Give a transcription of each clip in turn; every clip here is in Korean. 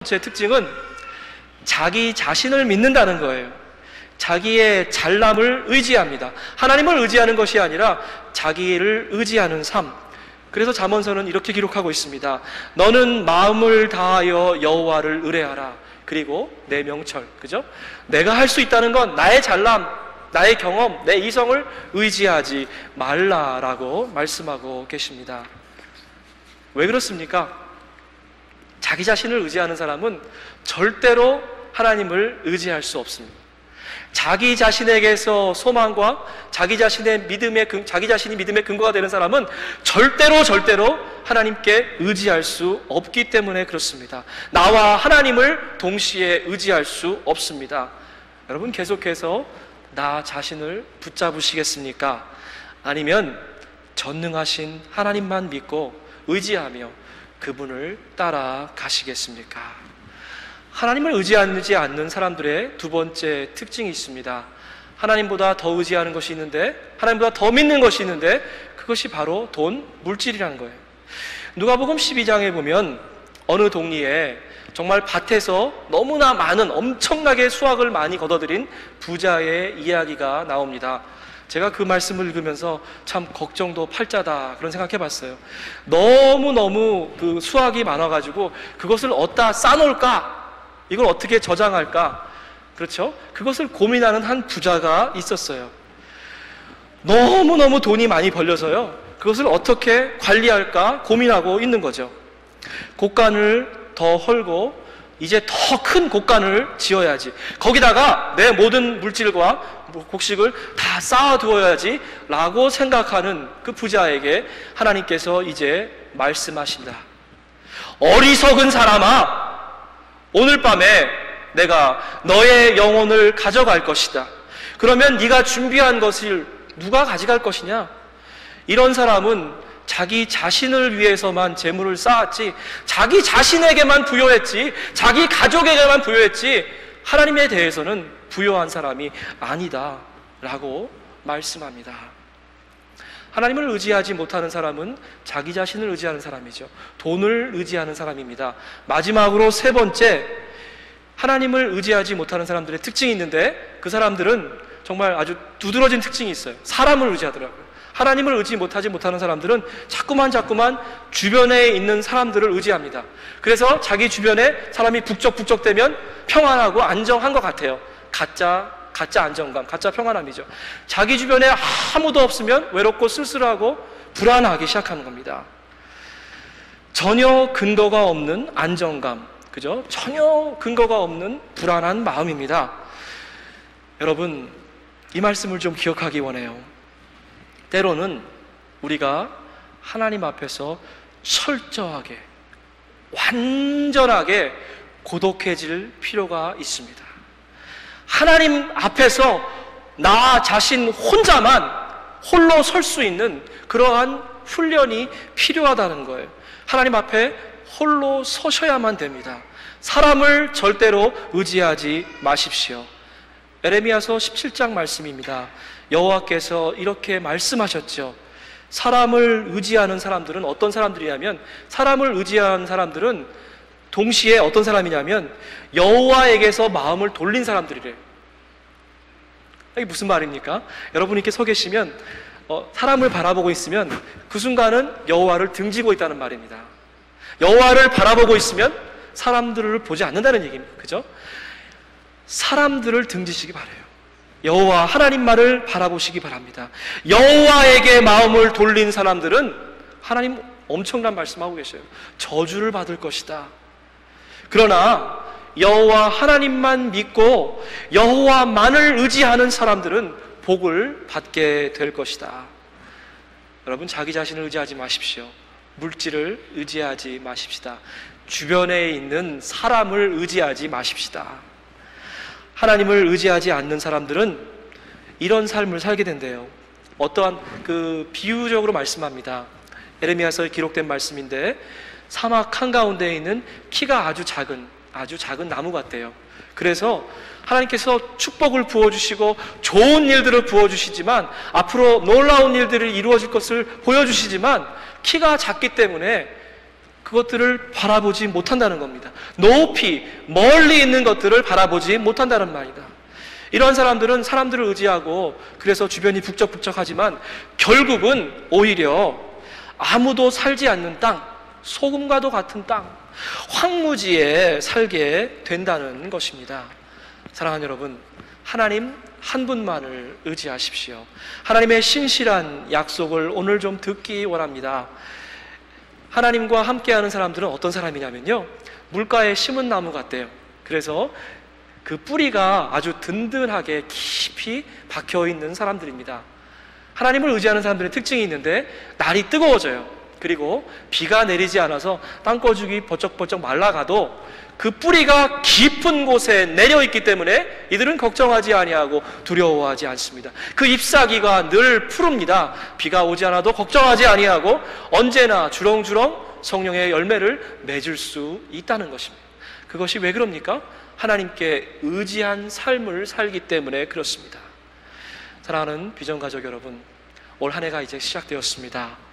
제 특징은 자기 자신을 믿는다는 거예요. 자기의 잘남을 의지합니다. 하나님을 의지하는 것이 아니라 자기를 의지하는 삶. 그래서 잠언서는 이렇게 기록하고 있습니다. 너는 마음을 다하여 여호와를 의뢰하라. 그리고 내 명철, 그죠? 내가 할 수 있다는 건 나의 잘남, 나의 경험, 내 이성을 의지하지 말라라고 말씀하고 계십니다. 왜 그렇습니까? 자기 자신을 의지하는 사람은 절대로 하나님을 의지할 수 없습니다. 자기 자신에게서 소망과 자기 자신이 믿음의 근거가 되는 사람은 절대로 하나님께 의지할 수 없기 때문에 그렇습니다. 나와 하나님을 동시에 의지할 수 없습니다. 여러분, 계속해서 나 자신을 붙잡으시겠습니까? 아니면 전능하신 하나님만 믿고 의지하며 그분을 따라가시겠습니까? 하나님을 의지하지 않는 사람들의 두 번째 특징이 있습니다. 하나님보다 더 의지하는 것이 있는데, 하나님보다 더 믿는 것이 있는데, 그것이 바로 돈, 물질이라는 거예요. 누가복음 12장에 보면 어느 동리에 정말 밭에서 너무나 많은 엄청나게 수확을 많이 거둬들인 부자의 이야기가 나옵니다. 제가 그 말씀을 읽으면서 참 걱정도 팔자다 그런 생각해 봤어요. 너무너무 그 수확이 많아가지고 그것을 어디다 싸놓을까? 이걸 어떻게 저장할까? 그렇죠? 그것을 고민하는 한 부자가 있었어요. 너무너무 돈이 많이 벌려서요, 그것을 어떻게 관리할까 고민하고 있는 거죠. 곡간을 더 헐고 이제 더 큰 곡간을 지어야지, 거기다가 내 모든 물질과 곡식을 다 쌓아두어야지 라고 생각하는 그 부자에게 하나님께서 이제 말씀하신다. 어리석은 사람아, 오늘 밤에 내가 너의 영혼을 가져갈 것이다. 그러면 네가 준비한 것을 누가 가져갈 것이냐? 이런 사람은 자기 자신을 위해서만 재물을 쌓았지, 자기 자신에게만 부여했지, 자기 가족에게만 부여했지, 하나님에 대해서는 부여한 사람이 아니다 라고 말씀합니다. 하나님을 의지하지 못하는 사람은 자기 자신을 의지하는 사람이죠. 돈을 의지하는 사람입니다. 마지막으로 세 번째, 하나님을 의지하지 못하는 사람들의 특징이 있는데, 그 사람들은 정말 아주 두드러진 특징이 있어요. 사람을 의지하더라고요. 하나님을 의지 못하는 사람들은 자꾸만 주변에 있는 사람들을 의지합니다. 그래서 자기 주변에 사람이 북적북적대면 평안하고 안정한 것 같아요. 가짜 안정감, 가짜 평안함이죠. 자기 주변에 아무도 없으면 외롭고 쓸쓸하고 불안하기 시작하는 겁니다. 전혀 근거가 없는 안정감, 그죠? 전혀 근거가 없는 불안한 마음입니다. 여러분, 이 말씀을 좀 기억하기 원해요. 때로는 우리가 하나님 앞에서 철저하게, 완전하게 고독해질 필요가 있습니다. 하나님 앞에서 나 자신 혼자만 홀로 설 수 있는 그러한 훈련이 필요하다는 거예요. 하나님 앞에 홀로 서셔야만 됩니다. 사람을 절대로 의지하지 마십시오. 에레미야서 17장 말씀입니다. 여호와께서 이렇게 말씀하셨죠. 사람을 의지하는 사람들은 어떤 사람들이냐면, 사람을 의지하는 사람들은 동시에 어떤 사람이냐면 여호와에게서 마음을 돌린 사람들이래요. 이게 무슨 말입니까? 여러분이 이렇게 서 계시면 사람을 바라보고 있으면 그 순간은 여호와를 등지고 있다는 말입니다. 여호와를 바라보고 있으면 사람들을 보지 않는다는 얘기입니다. 그죠? 사람들을 등지시기 바라요. 여호와 하나님만을 바라보시기 바랍니다. 여호와에게 마음을 돌린 사람들은 하나님 엄청난 말씀하고 계셔요. 저주를 받을 것이다. 그러나 여호와 하나님만 믿고 여호와만을 의지하는 사람들은 복을 받게 될 것이다. 여러분, 자기 자신을 의지하지 마십시오. 물질을 의지하지 마십시다. 주변에 있는 사람을 의지하지 마십시다. 하나님을 의지하지 않는 사람들은 이런 삶을 살게 된대요. 어떠한 비유적으로 말씀합니다. 에레미야서에 기록된 말씀인데, 사막 한가운데에 있는 키가 아주 작은 나무 같대요. 그래서 하나님께서 축복을 부어주시고 좋은 일들을 부어주시지만, 앞으로 놀라운 일들이 이루어질 것을 보여주시지만, 키가 작기 때문에 그것들을 바라보지 못한다는 겁니다. 높이 멀리 있는 것들을 바라보지 못한다는 말이다. 이런 사람들은 사람들을 의지하고 그래서 주변이 북적북적하지만 결국은 오히려 아무도 살지 않는 땅, 소금과도 같은 땅, 황무지에 살게 된다는 것입니다. 사랑하는 여러분, 하나님 한 분만을 의지하십시오. 하나님의 신실한 약속을 오늘 좀 듣기 원합니다. 하나님과 함께하는 사람들은 어떤 사람이냐면요, 물가에 심은 나무 같대요. 그래서 그 뿌리가 아주 든든하게 깊이 박혀있는 사람들입니다. 하나님을 의지하는 사람들의 특징이 있는데 날이 뜨거워져요. 그리고 비가 내리지 않아서 땅거죽이 버쩍버쩍 말라가도 그 뿌리가 깊은 곳에 내려있기 때문에 이들은 걱정하지 아니하고 두려워하지 않습니다. 그 잎사귀가 늘 푸릅니다. 비가 오지 않아도 걱정하지 아니하고 언제나 주렁주렁 성령의 열매를 맺을 수 있다는 것입니다. 그것이 왜 그럽니까? 하나님께 의지한 삶을 살기 때문에 그렇습니다. 사랑하는 비전가족 여러분, 올 한 해가 이제 시작되었습니다.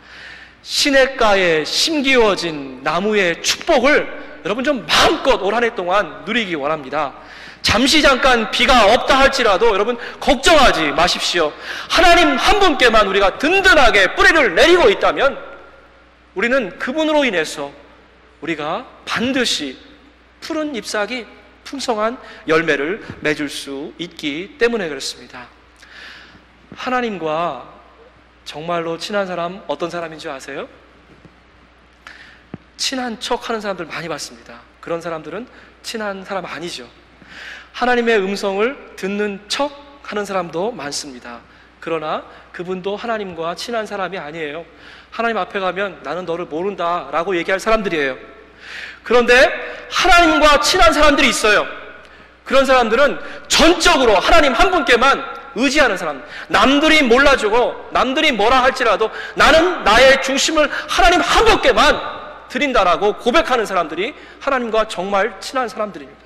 시냇가에 심기워진 나무의 축복을 여러분 좀 마음껏 올 한 해 동안 누리기 원합니다. 잠시 잠깐 비가 없다 할지라도 여러분 걱정하지 마십시오. 하나님 한 분께만 우리가 든든하게 뿌리를 내리고 있다면 우리는 그분으로 인해서 우리가 반드시 푸른 잎사귀, 풍성한 열매를 맺을 수 있기 때문에 그렇습니다. 하나님과 정말로 친한 사람 어떤 사람인 줄 아세요? 친한 척 하는 사람들 많이 봤습니다. 그런 사람들은 친한 사람 아니죠. 하나님의 음성을 듣는 척 하는 사람도 많습니다. 그러나 그분도 하나님과 친한 사람이 아니에요. 하나님 앞에 가면 나는 너를 모른다 라고 얘기할 사람들이에요. 그런데 하나님과 친한 사람들이 있어요. 그런 사람들은 전적으로 하나님 한 분께만 의지하는 사람, 남들이 몰라주고 남들이 뭐라 할지라도 나는 나의 중심을 하나님 한 분께만 드린다라고 고백하는 사람들이 하나님과 정말 친한 사람들입니다.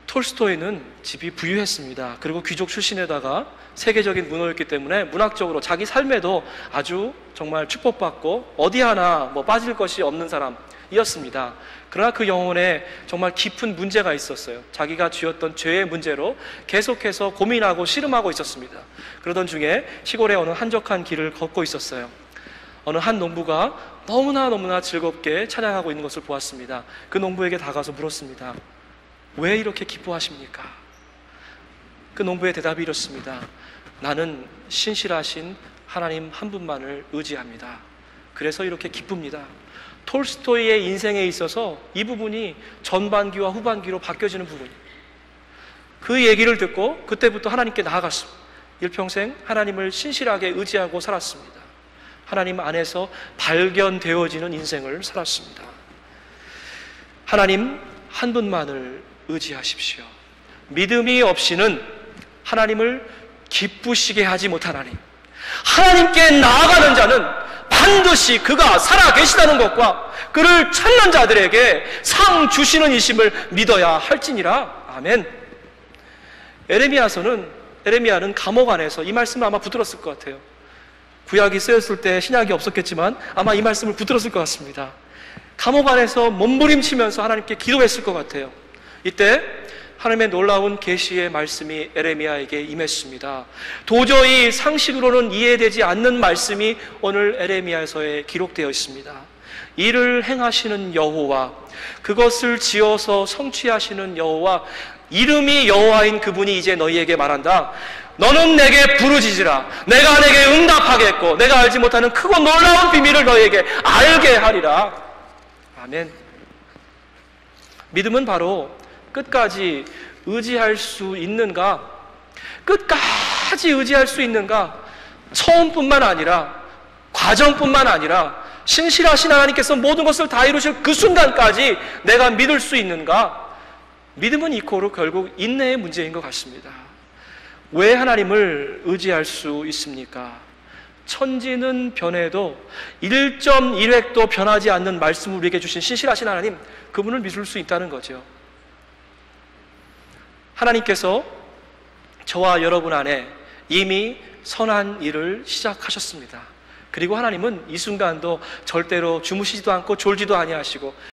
톨스토이는 집이 부유했습니다. 그리고 귀족 출신에다가 세계적인 문호였기 때문에 문학적으로 자기 삶에도 아주 정말 축복받고 어디 하나 빠질 것이 없는 사람이었습니다. 그러나 그 영혼에 정말 깊은 문제가 있었어요. 자기가 지었던 죄의 문제로 계속해서 고민하고 씨름하고 있었습니다. 그러던 중에 시골의 어느 한적한 길을 걷고 있었어요. 어느 한 농부가 너무나 즐겁게 찬양하고 있는 것을 보았습니다. 그 농부에게 다가서 물었습니다. 왜 이렇게 기뻐하십니까? 그 농부의 대답이 이렇습니다. 나는 신실하신 하나님 한 분만을 의지합니다. 그래서 이렇게 기쁩니다. 톨스토이의 인생에 있어서 이 부분이 전반기와 후반기로 바뀌어지는 부분이에요. 그 얘기를 듣고 그때부터 하나님께 나아갔습니다. 일평생 하나님을 신실하게 의지하고 살았습니다. 하나님 안에서 발견되어지는 인생을 살았습니다. 하나님 한 분만을 의지하십시오. 믿음이 없이는 하나님을 기쁘시게 하지 못하나니 하나님께 나아가는 자는 반드시 그가 살아계시다는 것과 그를 찾는 자들에게 상 주시는 이심을 믿어야 할지니라. 아멘. 에레미야는 감옥 안에서 이 말씀을 아마 붙들었을 것 같아요. 구약이 쓰였을 때 신약이 없었겠지만 아마 이 말씀을 붙들었을 것 같습니다. 감옥 안에서 몸부림치면서 하나님께 기도했을 것 같아요. 이때 하나님의 놀라운 계시의 말씀이 에레미야에게 임했습니다. 도저히 상식으로는 이해되지 않는 말씀이 오늘 에레미야서에 기록되어 있습니다. 이를 행하시는 여호와, 그것을 지어서 성취하시는 여호와, 이름이 여호와인 그분이 이제 너희에게 말한다. 너는 내게 부르짖으라. 내가 내게 응답하겠고 내가 알지 못하는 크고 놀라운 비밀을 너희에게 알게 하리라. 아멘. 믿음은 바로 끝까지 의지할 수 있는가? 끝까지 의지할 수 있는가? 처음뿐만 아니라 과정뿐만 아니라 신실하신 하나님께서 모든 것을 다 이루실 그 순간까지 내가 믿을 수 있는가? 믿음은 이코로 결국 인내의 문제인 것 같습니다. 왜 하나님을 의지할 수 있습니까? 천지는 변해도 1.1획도 변하지 않는 말씀을 우리에게 주신 신실하신 하나님, 그분을 믿을 수 있다는 거죠. 하나님께서 저와 여러분 안에 이미 선한 일을 시작하셨습니다. 그리고 하나님은 이 순간도 절대로 주무시지도 않고 졸지도 아니하시고